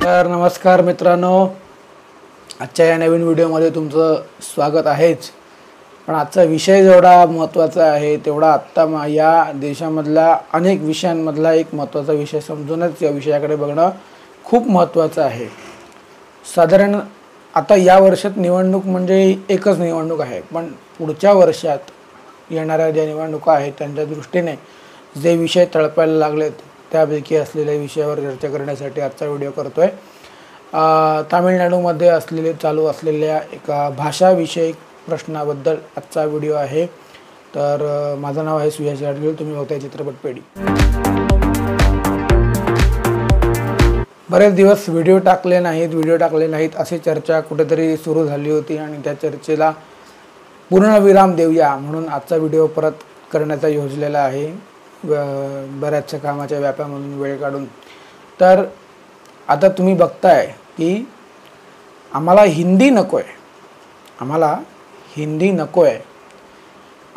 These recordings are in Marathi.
तर नमस्कार मित्रांनो, आजच्या या नवीन व्हिडिओमध्ये तुमचं स्वागत आहेच. पण आजचा विषय जेवढा महत्त्वाचा आहे तेवढा आत्ता या देशामधला अनेक विषयांमधला एक महत्त्वाचा विषय समजूनच या विषयाकडे बघणं खूप महत्त्वाचं आहे. साधारण आता या वर्षात निवडणूक म्हणजे एकच निवडणूक आहे, पण पुढच्या वर्षात येणाऱ्या ज्या निवडणुका आहेत त्यांच्या दृष्टीने जे विषय तळपायला लागलेत त्यापैकी असलेल्या विषयावर चर्चा करण्यासाठी आजचा व्हिडिओ करतो आहे. तामिळनाडूमध्ये चालू असलेल्या एका भाषाविषयक प्रश्नाबद्दल आजचा व्हिडिओ आहे. तर माझं नाव आहे सुयश गाडगीळ, तुम्ही बघताय चित्रपट पेढी. बरेच दिवस व्हिडिओ टाकले नाहीत अशी चर्चा कुठेतरी सुरू झाली होती आणि त्या चर्चेला पूर्णविराम देऊया म्हणून आजचा व्हिडिओ परत करण्याचा योजलेला आहे, बऱ्याचशा कामाच्या व्यापामधून वेळ काढून. तर आता तुम्ही बघताय की आम्हाला हिंदी नको आहे,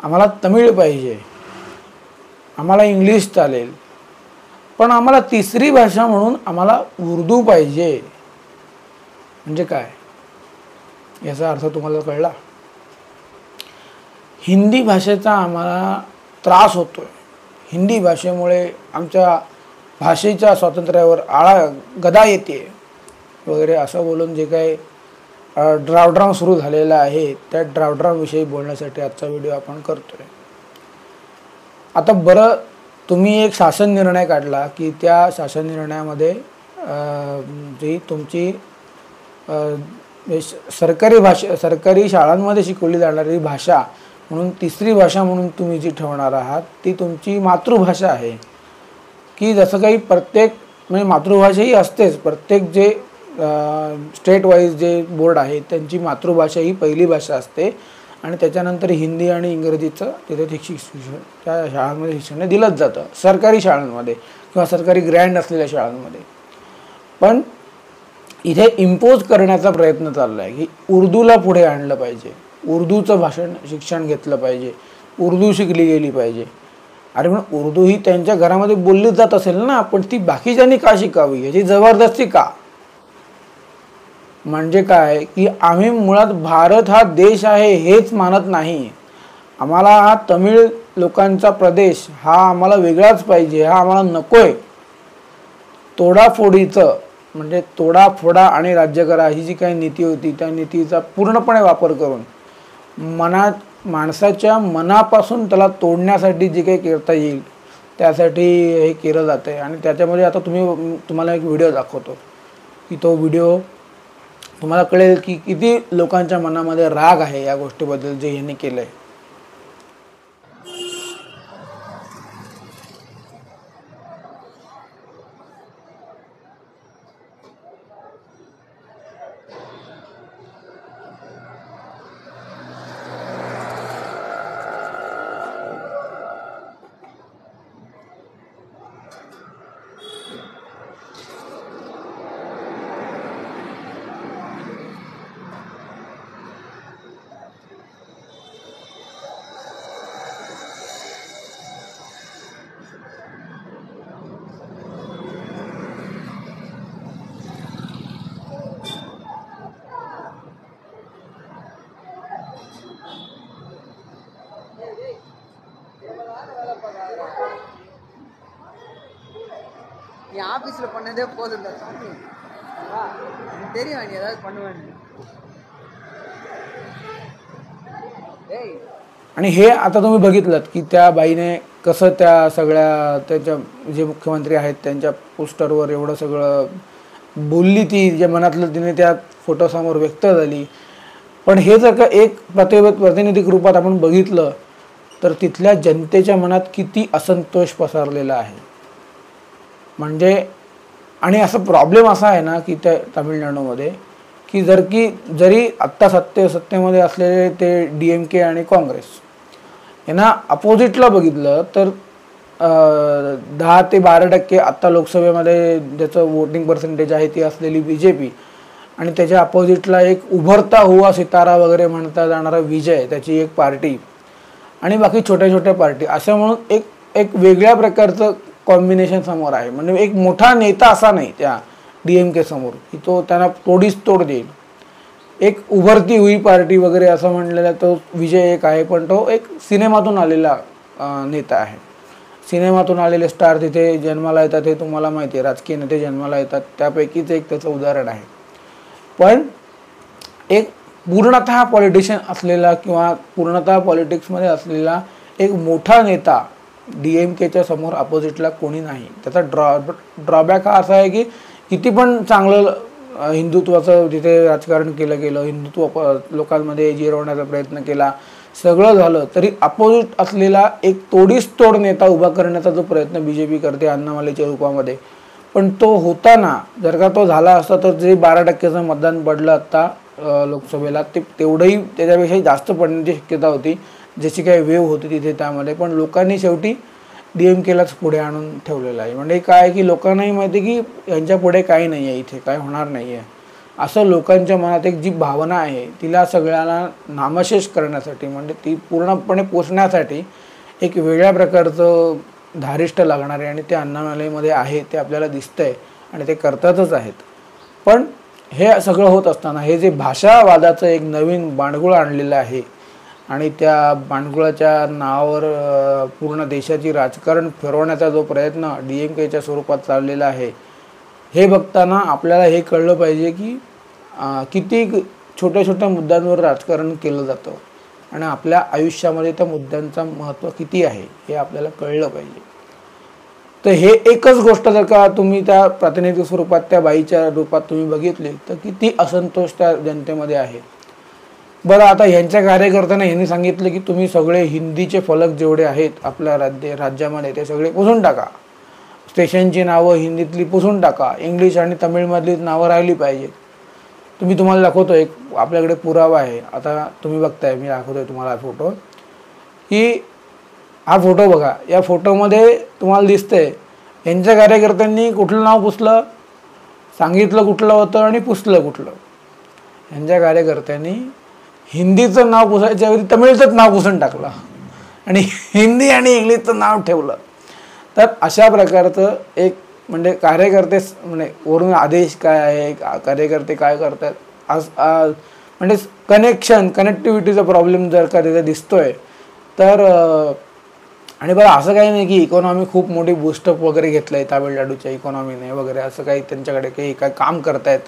आम्हाला तमिळ पाहिजे, आम्हाला इंग्लिश चालेल, पण आम्हाला तिसरी भाषा म्हणून आम्हाला उर्दू पाहिजे. म्हणजे काय याचा अर्थ तुम्हाला कळला? हिंदी भाषेचा आम्हाला त्रास होतोय, हिंदी भाषेमुळे आमच्या भाषेच्या स्वातंत्र्यावर गदा येते वगैरे असं बोलून जे काही ड्रावड्राव सुरू झालेला आहे त्या ड्रावड्रावविषयी बोलण्यासाठी आजचा व्हिडिओ आपण करतोय. आता बरं, तुम्ही एक शासन निर्णय काढला की त्या शासन निर्णयामध्ये जी तुमची सरकारी शाळांमध्ये शिकवली जाणारी भाषा म्हणून तिसरी भाषा म्हणून तुम्ही जी ठेवणार आहात ती तुमची मातृभाषा आहे. की जसं काही प्रत्येक म्हणजे मातृभाषा ही असतेच, प्रत्येक जे स्टेट वाईज जे बोर्ड आहे त्यांची मातृभाषा ही पहिली भाषा असते आणि त्याच्यानंतर हिंदी आणि इंग्रजीचं तिथे शिक्षण त्या शाळांमध्ये शिक्षण दिलंच जातं, सरकारी शाळांमध्ये किंवा सरकारी ग्रँड असलेल्या शाळांमध्ये. पण इथे इम्पोज करण्याचा प्रयत्न चालला आहे की उर्दूला पुढे आणलं पाहिजे, उर्दूचं शिक्षण घेतलं पाहिजे, उर्दू शिकली गेली पाहिजे. अरे पण उर्दू ही त्यांच्या घरामध्ये बोललीच जात असेल ना, पण ती बाकीच्यांनी का शिकावी याची जबरदस्ती का? म्हणजे काय की आम्ही मुळात भारत हा देश आहे हेच मानत नाही. आम्हाला हा तमिळ लोकांचा प्रदेश हा आम्हाला वेगळाच पाहिजे, हा आम्हाला नकोय. तोडाफोडीचं म्हणजे तोडाफोडा आणि राज्य करा ही जी काही नीती होती त्या नीतीचा पूर्णपणे वापर करून माणसाच्या मनापासून त्याला तोडण्यासाठी जे काही करता येईल त्यासाठी हे केलं जातं आहे. आणि त्याच्यामध्ये आता तुम्हाला एक व्हिडिओ दाखवतो की तो व्हिडिओ तुम्हाला कळेल की किती लोकांच्या मनामध्ये राग आहे या गोष्टीबद्दल जे यांनी केलं आहे. ஆபீஸ்ல பண்ணதே போதும் சாமி, தெரியும் நீ ஏதாவது பண்ணுவேன்னு. आणि हे आता तुम्ही बघितलं की त्या बाईने कसं त्या सगळ्या त्याच्या जे मुख्यमंत्री आहेत त्यांच्या पोस्टरवर एवढं सगळं बोलली, ती जे मनातलं तिने त्या फोटोसमोर व्यक्त झाली. पण हे जर का एक प्रातिनिधिक रूपात आपण बघितलं तर तिथल्या जनतेच्या मनात किती असंतोष पसरलेला आहे. म्हणजे आणि असं प्रॉब्लेम असा आहे ना की त्या तामिळनाडूमध्ये की जरी आत्ता सत्तेमध्ये असलेले ते DMK आणि काँग्रेस यांना अपोजिटला बघितलं तर 10 ते 12% आत्ता लोकसभेमध्ये ज्याचं वोटिंग पर्सेंटेज आहे ती असलेली BJP आणि त्याच्या अपोजिटला एक उभरता हुआ सितारा वगैरे म्हणता जाणारा विजय त्याची एक पार्टी आणि बाकी छोट्या छोट्या पार्टी असं म्हणून एक वेगळ्या प्रकारचं कॉम्बिनेशन समोर आहे. म्हणजे एक मोठा नेता असा नाही त्या DMK समोर, की तो त्यांना तोडीस तोड देईल. एक उभरती हुई पार्टी वगैरे असं म्हणलेला तो विजय एक आहे, पण तो एक सिनेमातून आलेला नेता आहे. सिनेमातून आलेले स्टार तिथे जन्माला येतात हे तुम्हाला माहिती आहे, राजकीय नेते जन्माला येतात, त्यापैकीच एक त्याचं उदाहरण आहे. पण एक पूर्णतः पॉलिटिशियन असलेला किंवा पूर्णतः पॉलिटिक्समध्ये असलेला एक मोठा नेता DMKच्या समोर अपोजिटला कोणी नाही. त्याचा ड्रॉबॅक हा असा आहे की किती पण चांगलं हिंदुत्वाचं तिथे राजकारण केलं गेलं, हिंदुत्व लोकांमध्ये जिरवण्याचा प्रयत्न केला, सगळं झालं, तरी अपोजिट असलेला एक तोडीस तोड नेता उभा करण्याचा जो प्रयत्न BJP करते अन्नामलाईच्या रूपामध्ये, पण तो होताना जर का तो झाला असता तर जे 12% मतदान पडलं आत्ता लोकसभेला ते तेवढंही त्याच्यापेक्षा जास्त पडण्याची शक्यता होती, जशी काही वेव होती तिथे त्यामध्ये. पण लोकांनी शेवटी DMKलाच पुढे आणून ठेवलेलं आहे. म्हणजे काय की लोकांनाही माहिती की यांच्या पुढे काही नाही आहे, इथे काय होणार नाही आहे, असं लोकांच्या मनात एक जी भावना आहे तिला सगळ्याला नामशेष करण्यासाठी, म्हणजे ती पूर्णपणे पोचण्यासाठी एक वेगळ्या प्रकारचं धारिष्ट लागणार आहे. आणि ते अन्नामलाईमध्ये आहे, ते आपल्याला दिसतंय आणि ते करतातच आहेत. पण हे सगळं होत असताना हे जे भाषावादाचं एक नवीन बांडगुळ आणलेलं आहे आणि त्या बांडगुळाच्या नावावर पूर्ण देशाची राजकारण फिरवण्याचा जो प्रयत्न DMKच्या स्वरूपात चाललेला आहे, हे बघताना आपल्याला हे कळलं पाहिजे की किती छोट्या छोट्या मुद्द्यांवर राजकारण केलं जातं आणि आपल्या आयुष्यामध्ये त्या मुद्द्यांचं महत्त्व किती आहे हे आपल्याला कळलं पाहिजे. तर हे एकच गोष्ट जर का तुम्ही त्या प्रातिनिधिक स्वरूपात त्या बाईच्या रूपात तुम्ही बघितले तर किती असंतोष त्या जनतेमध्ये आहे. बरं, आता ह्यांच्या कार्यकर्त्यांना ह्यांनी सांगितलं की तुम्ही सगळे हिंदीचे फलक जेवढे आहेत आपल्या राज्यामध्ये ते सगळे पुसून टाका, स्टेशनची नावं हिंदीतली पुसून टाका, इंग्लिश आणि तमिळमधली नावं राहिली पाहिजेत. तुम्हाला दाखवतो, एक आपल्याकडे पुरावा आहे, आता तुम्ही बघताय, मी दाखवतोय तुम्हाला फोटो, की हा फोटो बघा. या फोटोमध्ये तुम्हाला दिसतंय यांच्या कार्यकर्त्यांनी कुठलं नाव पुसलं, सांगितलं कुठलं होतं आणि पुसलं कुठलं. यांच्या कार्यकर्त्यांनी हिंदीचं नाव पुसायच्या ऐवजी तमिळचंच नाव पुसून टाकलं आणि हिंदी आणि इंग्लिशचं नाव ठेवलं. तर अशा प्रकारचं एक म्हणजे कार्यकर्ते म्हणजे वरून आदेश काय आहे, कार्यकर्ते काय करतात, आज म्हणजे कनेक्टिव्हिटीचा प्रॉब्लेम जर का तिथे दिसतोय तर. आणि बरं, असं काही नाही की इकॉनॉमी खूप मोठी बूस्टअप वगैरे घेतलं आहे तामिळनाडूच्या इकॉनॉमीने वगैरे, असं काही त्यांच्याकडे काही काय काम करतायत.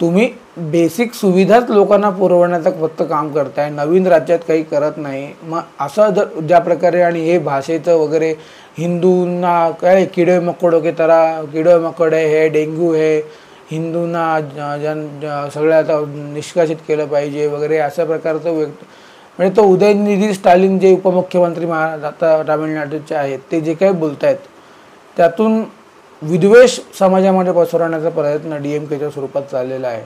तुम्ही बेसिक सुविधाच लोकांना पुरवण्याचं फक्त काम करताय, नवीन राज्यात काही करत नाही. मग असं जर ज्या प्रकारे आणि हे भाषेचं वगैरे हिंदूंना काय कीड़े मकोड़ों के तरह कीड़े मकोड़े है, डेंग्यू है, हिंदूंना सगळ्यात निष्कासित केलं पाहिजे वगैरे अशा प्रकारचं म्हणजे तो उदयनिधी स्टालिन जे उपमुख्यमंत्री आता तामिळनाडूचे आहेत ते जे काही बोलत आहेत त्यातून विद्वेष समाजामध्ये पसरवण्याचा प्रयत्न DMKच्या स्वरूपात चाललेला आहे.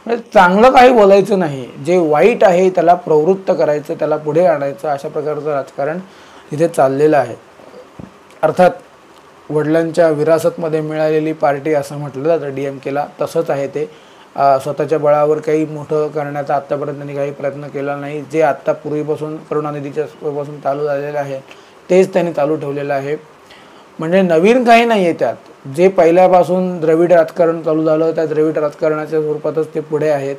म्हणजे चांगलं काही बोलायचं नाही, जे वाईट आहे त्याला प्रवृत्त करायचं, त्याला पुढे आणायचं, अशा प्रकारचं राजकारण इथे चाललेलं आहे. अर्थात वडिलांच्या विरासतमध्ये मिळालेली पार्टी असं म्हटलं जातं DMKला, तसंच आहे ते. स्वतःच्या बळावर काही मोठं करण्याचा आत्तापर्यंत त्यांनी काही प्रयत्न केला नाही. जे आत्ता पूर्वीपासून करुणानिधीच्या पासून चालू झालेलं आहे तेच त्यांनी चालू ठेवलेलं आहे. म्हणजे नवीन काही नाही आहे त्यात. जे पहिल्यापासून द्रविड राजकारण चालू झालं त्या द्रविड राजकारणाच्या स्वरूपातच ते पुढे आहेत.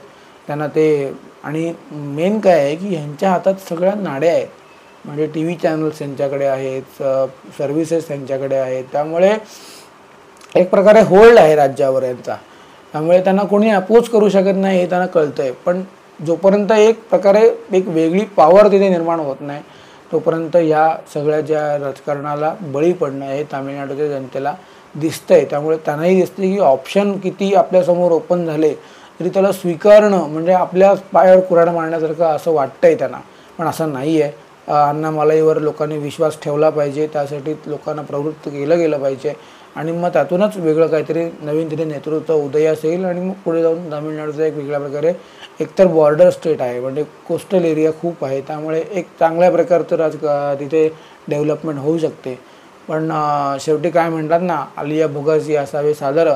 त्यांना ते आणि मेन काय आहे की ह्यांच्या हातात सगळ्या नाड्या आहेत. म्हणजे TV चॅनल्स त्यांच्याकडे आहेत, सर्व्हिसेस त्यांच्याकडे आहेत, त्यामुळे एक प्रकारे होल्ड आहे राज्यावर यांचा. त्यामुळे त्यांना कोणी अपोज करू शकत नाही हे त्यांना कळतंय. पण जोपर्यंत एक प्रकारे एक वेगळी पॉवर तिथे निर्माण होत नाही तोपर्यंत या सगळ्या ज्या राजकारणाला बळी पडणं हे तामिळनाडूच्या जनतेला दिसतंय. त्यामुळे त्यांनाही दिसते की ऑप्शन किती आपल्यासमोर ओपन झाले तरी त्याला स्वीकारणं म्हणजे आपल्या पायावर कुऱ्हाड मारण्यासारखं असं वाटतंय त्यांना, पण असं नाही आहे. अन्नामलाईवर लोकांनी विश्वास ठेवला पाहिजे, त्यासाठी लोकांना प्रवृत्त केलं गेलं पाहिजे आणि मग त्यातूनच वेगळं काहीतरी नवीन तिथे नेतृत्व उदयास येईल आणि मग पुढे जाऊन तामिळनाडूचा एक वेगळ्या प्रकारे एकतर बॉर्डर स्टेट आहे, म्हणजे कोस्टल एरिया खूप आहे, त्यामुळे एक चांगल्या प्रकारचं तिथे डेव्हलपमेंट होऊ शकते. पण शेवटी काय म्हणतात ना, आलिया भुगासी असावे सादर,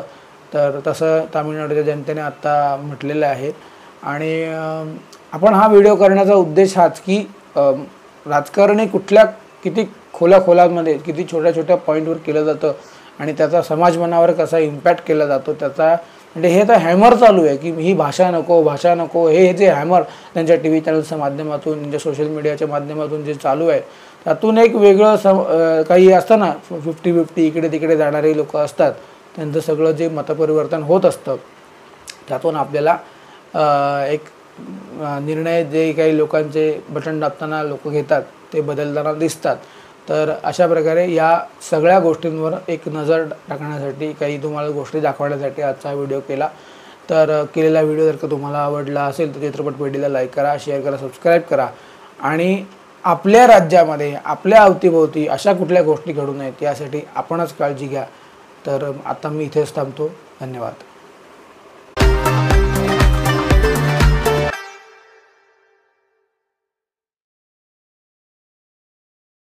तर तसं तामिळनाडूच्या जनतेने आत्ता म्हटलेलं आहे. आणि आपण हा व्हिडिओ करण्याचा उद्देश हाच की राजकारण हे कुठल्या किती खोलामध्ये किती छोट्या छोट्या पॉईंटवर केलं जातं आणि त्याचा समाज मनावर कसा इम्पॅक्ट केला जातो त्याचा, म्हणजे हे तर हॅमर चालू आहे की ही भाषा नको भाषा नको, हे जे हॅमर त्यांच्या टी व्ही चॅनल्सच्या माध्यमातून, त्यांच्या सोशल मीडियाच्या माध्यमातून जे चालू आहे, त्यातून एक वेगळं काही असतं ना 50-50 इकडे तिकडे जाणारे लोक असतात, त्यांचं सगळं जे मतपरिवर्तन होत असतं त्यातून आपल्याला एक निर्णय जे काही लोकांचे बटन दाबताना लोक घेतात ते बदलताना दिसतात. तर अशा प्रकारे या सगळ्या गोष्टींवर एक नजर टाकण्यासाठी, काही तुम्हाला गोष्टी दाखवण्यासाठी आजचा व्हिडिओ केला. तर केलेला व्हिडिओ जर का तुम्हाला आवडला असेल तर चित्रपट पेढीला लाईक करा, शेअर करा, सबस्क्राईब करा. आणि आपल्या राज्यामध्ये आपल्या अवतीभोवती अशा कुठल्या गोष्टी घडू नयेत यासाठी आपणच काळजी घ्या. तर आता मी इथेच थांबतो. धन्यवाद.